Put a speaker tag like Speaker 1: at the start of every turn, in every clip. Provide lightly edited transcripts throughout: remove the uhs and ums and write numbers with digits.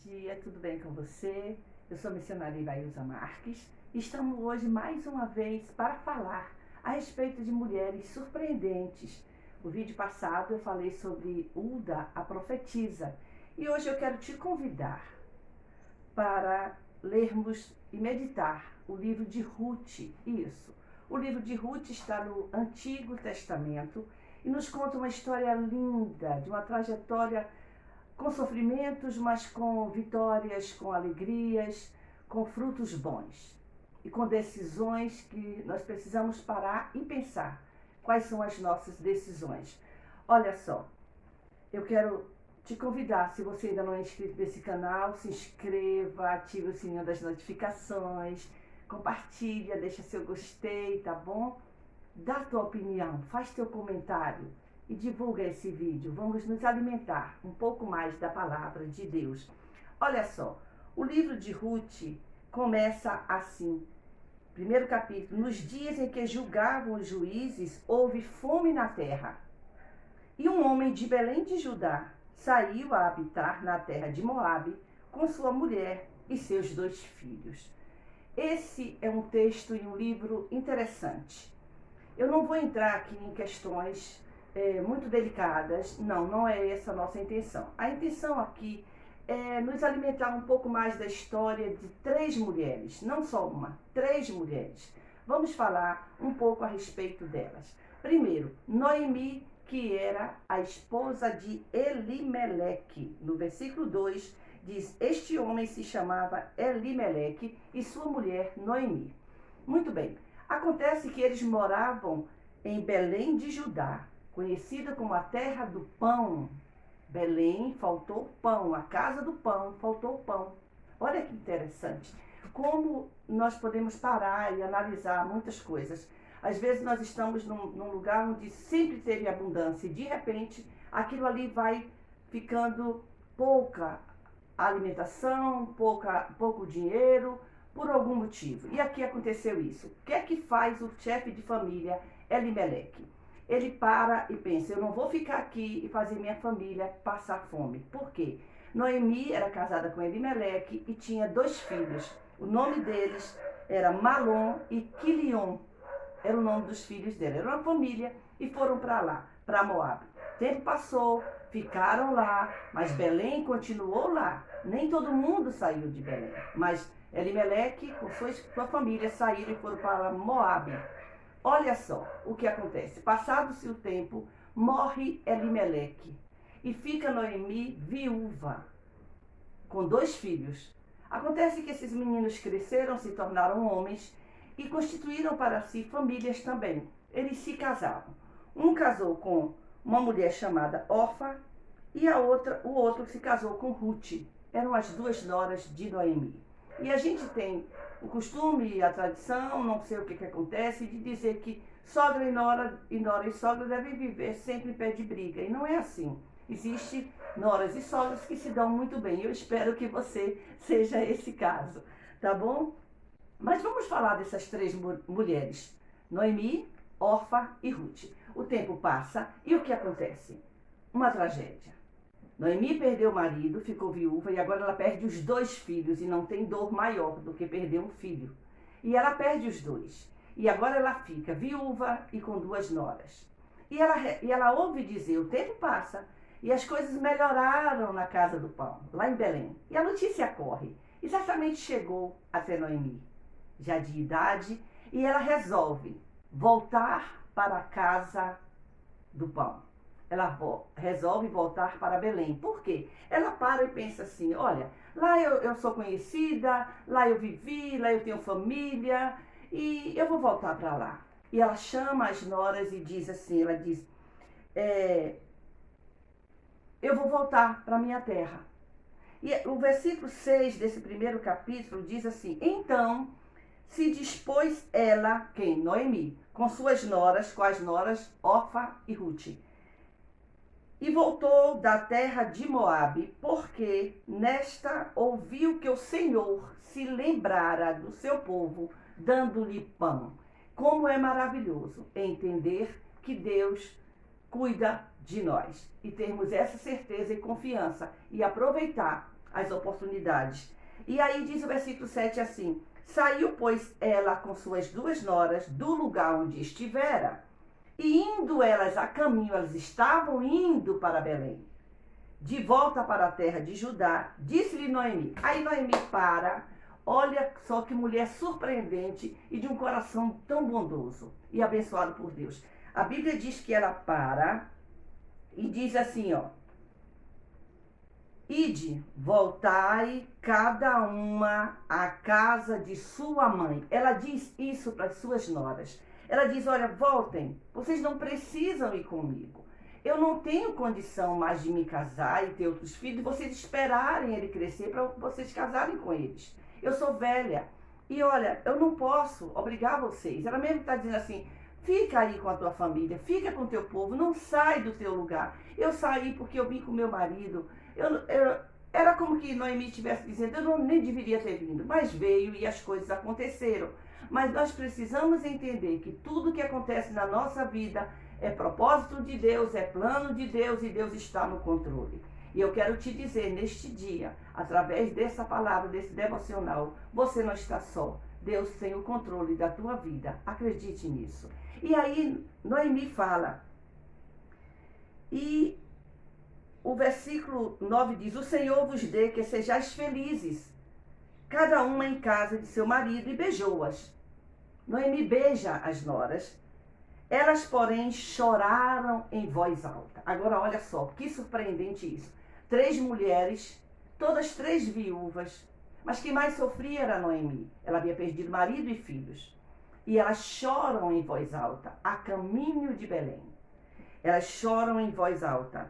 Speaker 1: dia, tudo bem com você? Eu sou a missionária Ivailza Marques e estamos hoje mais uma vez para falar a respeito de mulheres surpreendentes. No vídeo passado eu falei sobre Hulda, a profetisa, e hoje eu quero te convidar para lermos e meditar o livro de Ruth. Isso, o livro de Ruth está no Antigo Testamento e nos conta uma história linda, de uma trajetória com sofrimentos, mas com vitórias, com alegrias, com frutos bons e com decisões que nós precisamos parar e pensar quais são as nossas decisões. Olha só, eu quero te convidar, se você ainda não é inscrito nesse canal, se inscreva, ative o sininho das notificações, compartilha, deixa seu gostei, tá bom? Dá tua opinião, faz teu comentário e divulga esse vídeo. Vamos nos alimentar um pouco mais da palavra de Deus. Olha só, o livro de Ruth começa assim. Primeiro capítulo: nos dias em que julgavam os juízes, houve fome na terra. E um homem de Belém de Judá saiu a habitar na terra de Moabe com sua mulher e seus 2 filhos. Esse é um texto e um livro interessante. Eu não vou entrar aqui em questões muito delicadas, não é essa a nossa intenção. A intenção aqui é nos alimentar um pouco mais da história de 3 mulheres, não só uma, 3 mulheres. Vamos falar um pouco a respeito delas. Primeiro, Noemi, que era a esposa de Elimeleque. No versículo 2 diz: este homem se chamava Elimeleque e sua mulher Noemi. Muito bem, acontece que eles moravam em Belém de Judá, conhecida como a terra do pão. Belém, faltou pão, a casa do pão, faltou pão. Olha que interessante, como nós podemos parar e analisar muitas coisas. Às vezes nós estamos num lugar onde sempre teve abundância e de repente aquilo ali vai ficando pouca alimentação, pouco dinheiro, por algum motivo. E aqui aconteceu isso. O que é que faz o chefe de família, Elimeleque? Ele para e pensa: eu não vou ficar aqui e fazer minha família passar fome. Por quê? Noemi era casada com Elimeleque e tinha 2 filhos. O nome deles era Malom e Quilion. Era o nome dos filhos dela. Era uma família e foram para lá, para Moabe. Tempo passou, ficaram lá, mas Belém continuou lá. Nem todo mundo saiu de Belém, mas Elimeleque com sua família saíram e foram para Moabe. Olha só o que acontece. Passado-se o tempo, morre Elimeleque e fica Noemi viúva, com 2 filhos. Acontece que esses meninos cresceram, se tornaram homens e constituíram para si famílias também. Eles se casaram. Um casou com uma mulher chamada Orfa e o outro se casou com Ruth. Eram as 2 noras de Noemi. E a gente tem o costume e a tradição, não sei o que acontece, de dizer que sogra e sogra devem viver sempre em pé de briga. E não é assim. Existem noras e sogras que se dão muito bem. Eu espero que você seja esse caso, tá bom? Mas vamos falar dessas 3 mulheres: Noemi, Orfa e Ruth. O tempo passa e o que acontece? Uma tragédia. Noemi perdeu o marido, ficou viúva e agora ela perde os 2 filhos e não tem dor maior do que perder um filho. E ela perde os 2. E agora ela fica viúva e com 2 noras. E ela ouve dizer: o tempo passa e as coisas melhoraram na casa do pão, lá em Belém. E a notícia corre. Exatamente chegou até Noemi, já de idade, e ela resolve voltar para a casa do pão. Ela resolve voltar para Belém. Por quê? Ela para e pensa assim: olha, lá eu sou conhecida, lá eu vivi, lá eu tenho família e eu vou voltar para lá. E ela chama as noras e diz assim, ela diz: eu vou voltar para minha terra. E o versículo 6 desse primeiro capítulo diz assim: então se dispôs ela, quem? Noemi, com suas noras, com as noras Orfa e Ruth. E voltou da terra de Moabe, porque nesta ouviu que o Senhor se lembrara do seu povo, dando-lhe pão. Como é maravilhoso entender que Deus cuida de nós e termos essa certeza e confiança e aproveitar as oportunidades. E aí diz o versículo 7 assim: saiu, pois, ela com suas 2 noras do lugar onde estivera, e indo elas a caminho, elas estavam indo para Belém, de volta para a terra de Judá, disse-lhe Noemi. Aí Noemi para, olha só que mulher surpreendente e de um coração tão bondoso e abençoado por Deus. A Bíblia diz que ela para e diz assim, ó: ide, voltai cada uma à casa de sua mãe. Ela diz isso para as suas noras. Ela diz, olha, voltem, vocês não precisam ir comigo. Eu não tenho condição mais de me casar e ter outros filhos, vocês esperarem ele crescer para vocês casarem com eles. Eu sou velha e olha, eu não posso obrigar vocês. Ela mesmo está dizendo assim, fica aí com a tua família, fica com o teu povo, não sai do teu lugar. Eu saí porque eu vim com meu marido. Era como que Noemi estivesse dizendo, eu nem deveria ter vindo, mas veio e as coisas aconteceram. Mas nós precisamos entender que tudo que acontece na nossa vida é propósito de Deus, é plano de Deus e Deus está no controle. E eu quero te dizer neste dia, através dessa palavra, desse devocional, você não está só. Deus tem o controle da tua vida. Acredite nisso. E aí Noemi fala, e o versículo 9 diz, o Senhor vos dê que sejais felizes, cada uma em casa de seu marido, e beijou-as. Noemi beija as noras. Elas, porém, choraram em voz alta. Agora, olha só, que surpreendente isso. 3 mulheres, todas 3 viúvas, mas quem mais sofria era Noemi. Ela havia perdido marido e filhos. E elas choram em voz alta, a caminho de Belém. Elas choram em voz alta.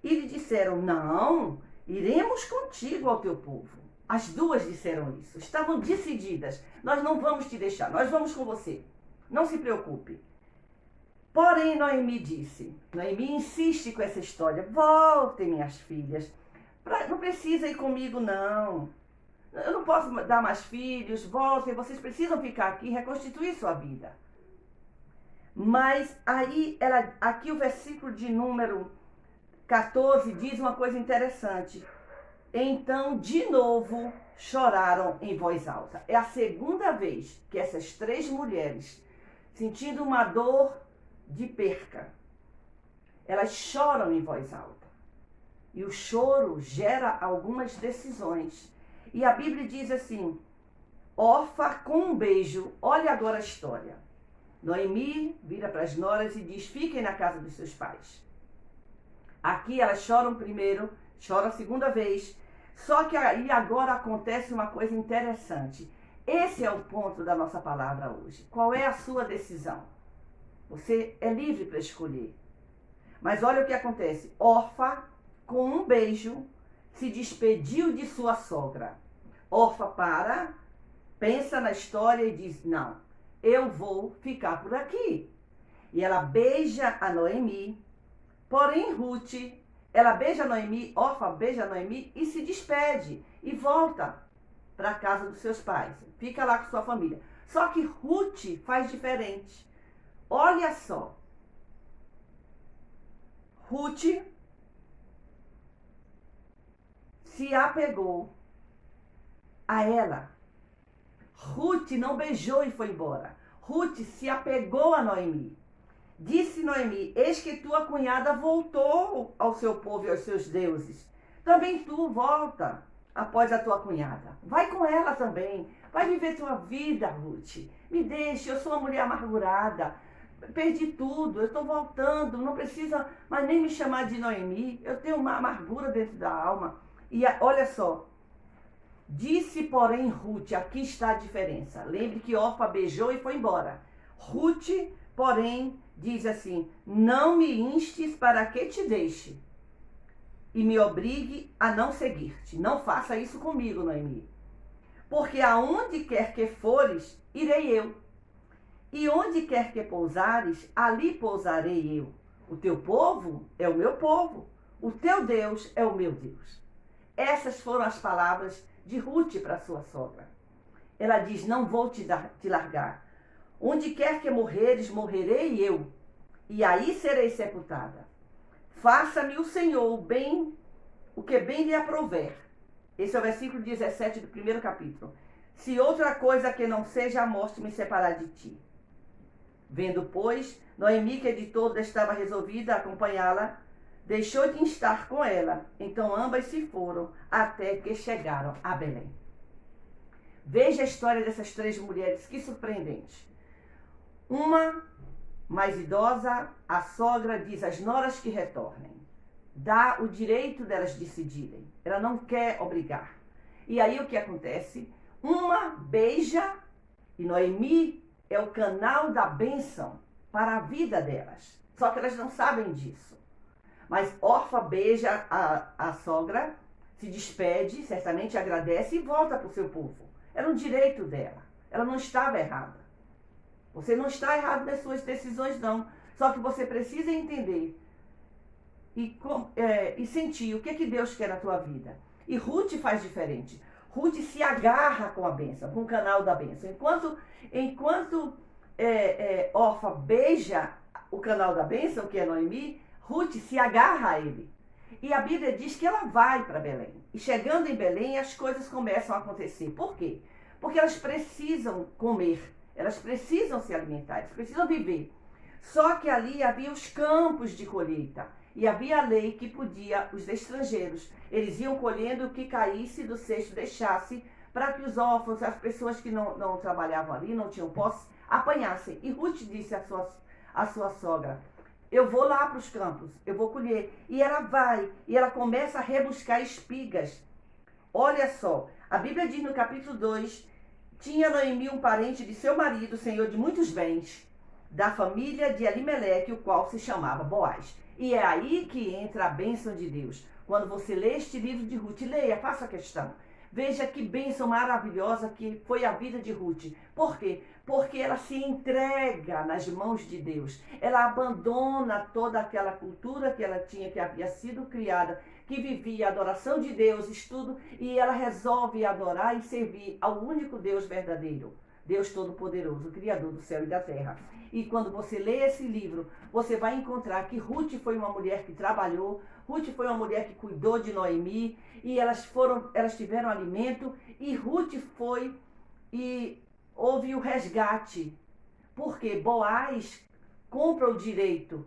Speaker 1: E lhe disseram, não, iremos contigo ao teu povo. As 2 disseram isso, estavam decididas. Nós não vamos te deixar, nós vamos com você. Não se preocupe. Porém, Noemi disse, Noemi insiste com essa história, voltem, minhas filhas, não precisa ir comigo, não. Eu não posso dar mais filhos, voltem, vocês precisam ficar aqui e reconstituir sua vida. Mas aí, aqui o versículo de número 14 diz uma coisa interessante. Então, de novo, choraram em voz alta. É a segunda vez que essas 3 mulheres, sentindo uma dor de perca, elas choram em voz alta. E o choro gera algumas decisões. E a Bíblia diz assim, Orfa com um beijo, olha agora a história. Noemi vira para as noras e diz, fiquem na casa dos seus pais. Aqui elas choram primeiro, choram a segunda vez. Só que aí agora acontece uma coisa interessante. Esse é o ponto da nossa palavra hoje. Qual é a sua decisão? Você é livre para escolher. Mas olha o que acontece. Orfa, com um beijo, se despediu de sua sogra. Orfa pensa na história e diz, não, eu vou ficar por aqui. E ela beija a Noemi. Porém, Ruth, ela beija a Noemi, Orfa beija a Noemi e se despede. E volta para a casa dos seus pais. Fica lá com sua família. Só que Ruth faz diferente. Olha só. Ruth se apegou a ela. Ruth não beijou e foi embora. Ruth se apegou a Noemi. Disse Noemi, eis que tua cunhada voltou ao seu povo e aos seus deuses. Também tu volta após a tua cunhada. Vai com ela também. Vai viver tua vida, Ruth. Me deixe, eu sou uma mulher amargurada. Perdi tudo, eu estou voltando. Não precisa mais nem me chamar de Noemi. Eu tenho uma amargura dentro da alma. E olha só. Disse, porém, Ruth, aqui está a diferença. Lembre que Orfa beijou e foi embora. Ruth, porém, diz assim, não me instes para que te deixe e me obrigue a não seguir-te. Não faça isso comigo, Noemi. Porque aonde quer que fores, irei eu. E onde quer que pousares, ali pousarei eu. O teu povo é o meu povo. O teu Deus é o meu Deus. Essas foram as palavras de Ruth para sua sogra. Ela diz, não vou te largar. Onde quer que morreres, morrerei eu. E aí serei sepultada. Faça-me o Senhor o que bem lhe aprouver. Esse é o versículo 17 do primeiro capítulo. Se outra coisa que não seja a morte me separar de ti. Vendo, pois, Noemi que de toda estava resolvida a acompanhá-la, deixou de estar com ela. Então ambas se foram até que chegaram a Belém. Veja a história dessas três mulheres, que surpreendente. Uma mais idosa, a sogra diz às noras que retornem. Dá o direito delas decidirem. Ela não quer obrigar. E aí o que acontece? Uma beija, e Noemi é o canal da bênção para a vida delas. Só que elas não sabem disso. Mas Orfa beija a sogra, se despede, certamente agradece e volta para o seu povo. Era um direito dela. Ela não estava errada. Você não está errado nas suas decisões, não. Só que você precisa entender e sentir o que Deus quer na tua vida. E Ruth faz diferente. Ruth se agarra com a bênção, com o canal da bênção. Enquanto Orfa beija o canal da bênção, que é Noemi, Ruth se agarra a ele. E a Bíblia diz que ela vai para Belém. E chegando em Belém, as coisas começam a acontecer. Por quê? Porque elas precisam comer, elas precisam se alimentar, elas precisam viver. Só que ali havia os campos de colheita. E havia a lei que podia, os estrangeiros, eles iam colhendo o que caísse do cesto, deixasse, para que os órfãos, as pessoas que não trabalhavam ali, não tinham posse, apanhassem. E Ruth disse à sua sogra: eu vou lá para os campos, eu vou colher. E ela vai, e ela começa a rebuscar espigas. Olha só, a Bíblia diz no capítulo 2, tinha Noemi um parente de seu marido, senhor de muitos bens, da família de Elimeleque, o qual se chamava Boaz. E é aí que entra a bênção de Deus. Quando você lê este livro de Ruth, leia, faça a questão. Veja que bênção maravilhosa que foi a vida de Ruth. Por quê? Porque ela se entrega nas mãos de Deus. Ela abandona toda aquela cultura que ela tinha, que havia sido criada, que vivia a adoração de Deus, estudo, e ela resolve adorar e servir ao único Deus verdadeiro. Deus Todo-Poderoso, Criador do céu e da terra. E quando você lê esse livro, você vai encontrar que Ruth foi uma mulher que trabalhou, Ruth foi uma mulher que cuidou de Noemi, e elas tiveram alimento, e Ruth foi e houve o resgate. Porque Boaz compra o direito.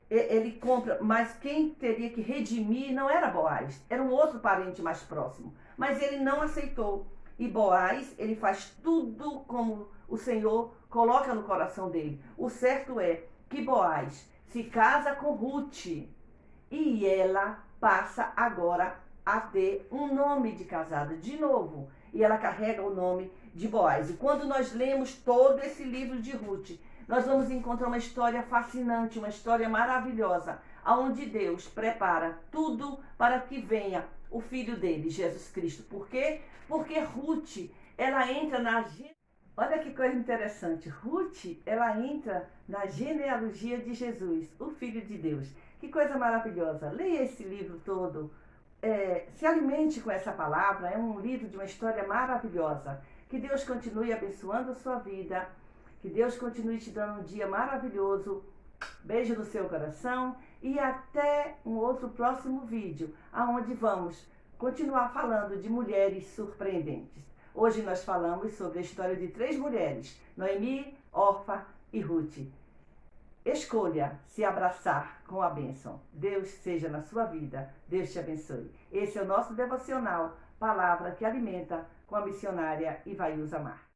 Speaker 1: Ele compra, mas quem teria que redimir não era Boaz, era um outro parente mais próximo. Mas ele não aceitou. E Boaz, ele faz tudo como o Senhor coloca no coração dele. O certo é que Boaz se casa com Ruth e ela passa agora a ter um nome de casada de novo. E ela carrega o nome de Boaz. E quando nós lemos todo esse livro de Ruth, nós vamos encontrar uma história fascinante, uma história maravilhosa, onde Deus prepara tudo para que venha o filho dele, Jesus Cristo. Por quê? Porque Ruth, ela entra na... Olha que coisa interessante. Ruth, ela entra na genealogia de Jesus, o Filho de Deus. Que coisa maravilhosa. Leia esse livro todo. Se alimente com essa palavra. É um livro de uma história maravilhosa. Que Deus continue abençoando a sua vida. Que Deus continue te dando um dia maravilhoso. Beijo no seu coração. E até um outro próximo vídeo, onde vamos continuar falando de mulheres surpreendentes. Hoje nós falamos sobre a história de 3 mulheres, Noemi, Orfa e Ruth. Escolha se abraçar com a bênção. Deus seja na sua vida. Deus te abençoe. Esse é o nosso devocional, Palavra que Alimenta, com a missionária Ivailza Marques.